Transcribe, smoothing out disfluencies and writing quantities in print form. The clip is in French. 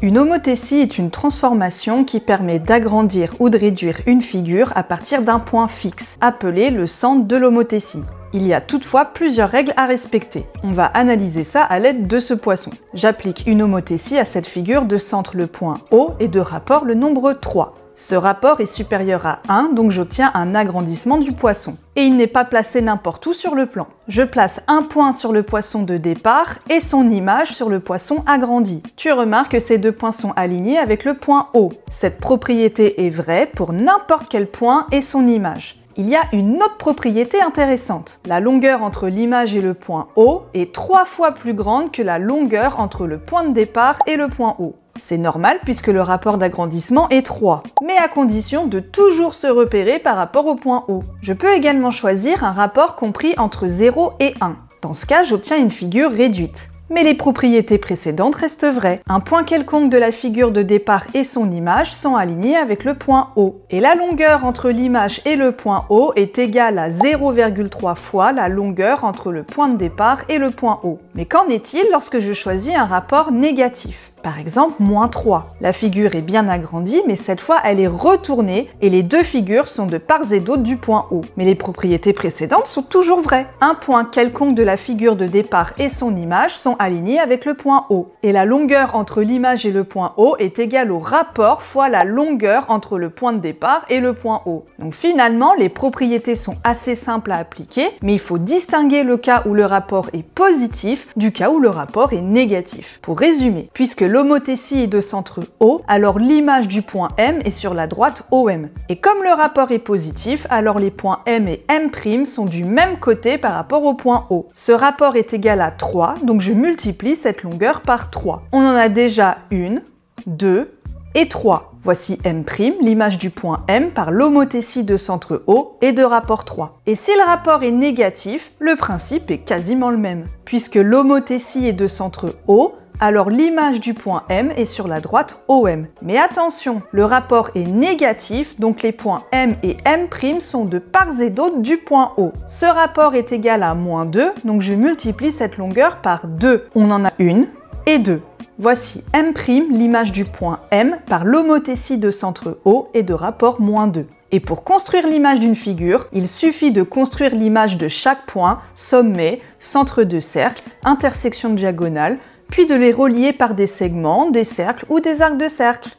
Une homothétie est une transformation qui permet d'agrandir ou de réduire une figure à partir d'un point fixe, appelé le centre de l'homothétie. Il y a toutefois plusieurs règles à respecter. On va analyser ça à l'aide de ce poisson. J'applique une homothétie à cette figure de centre le point O et de rapport le nombre 3. Ce rapport est supérieur à 1, donc j'obtiens un agrandissement du poisson. Et il n'est pas placé n'importe où sur le plan. Je place un point sur le poisson de départ et son image sur le poisson agrandi. Tu remarques que ces deux points sont alignés avec le point O. Cette propriété est vraie pour n'importe quel point et son image. Il y a une autre propriété intéressante. La longueur entre l'image et le point O est 3 fois plus grande que la longueur entre le point de départ et le point O. C'est normal puisque le rapport d'agrandissement est 3, mais à condition de toujours se repérer par rapport au point O. Je peux également choisir un rapport compris entre 0 et 1. Dans ce cas, j'obtiens une figure réduite. Mais les propriétés précédentes restent vraies. Un point quelconque de la figure de départ et son image sont alignés avec le point O. Et la longueur entre l'image et le point O est égale à 0,3 fois la longueur entre le point de départ et le point O. Mais qu'en est-il lorsque je choisis un rapport négatif ? Par exemple, moins 3. La figure est bien agrandie, mais cette fois elle est retournée et les deux figures sont de part et d'autre du point O. Mais les propriétés précédentes sont toujours vraies. Un point quelconque de la figure de départ et son image sont alignés avec le point O. Et la longueur entre l'image et le point O est égale au rapport fois la longueur entre le point de départ et le point O. Donc finalement, les propriétés sont assez simples à appliquer, mais il faut distinguer le cas où le rapport est positif du cas où le rapport est négatif. Pour résumer, puisque l'homothétie est de centre O, alors l'image du point M est sur la droite OM. Et comme le rapport est positif, alors les points M et M' sont du même côté par rapport au point O. Ce rapport est égal à 3, donc je multiplie cette longueur par 3. On en a déjà 1, 2 et 3. Voici M', l'image du point M par l'homothétie de centre O et de rapport 3. Et si le rapport est négatif, le principe est quasiment le même. Puisque l'homothétie est de centre O, alors l'image du point M est sur la droite OM. Mais attention, le rapport est négatif, donc les points M et M' sont de part et d'autre du point O. Ce rapport est égal à moins 2, donc je multiplie cette longueur par 2. On en a 1 et 2. Voici M', l'image du point M, par l'homothétie de centre O et de rapport moins 2. Et pour construire l'image d'une figure, il suffit de construire l'image de chaque point, sommet, centre de cercle, intersection de diagonale, puis de les relier par des segments, des cercles ou des arcs de cercle.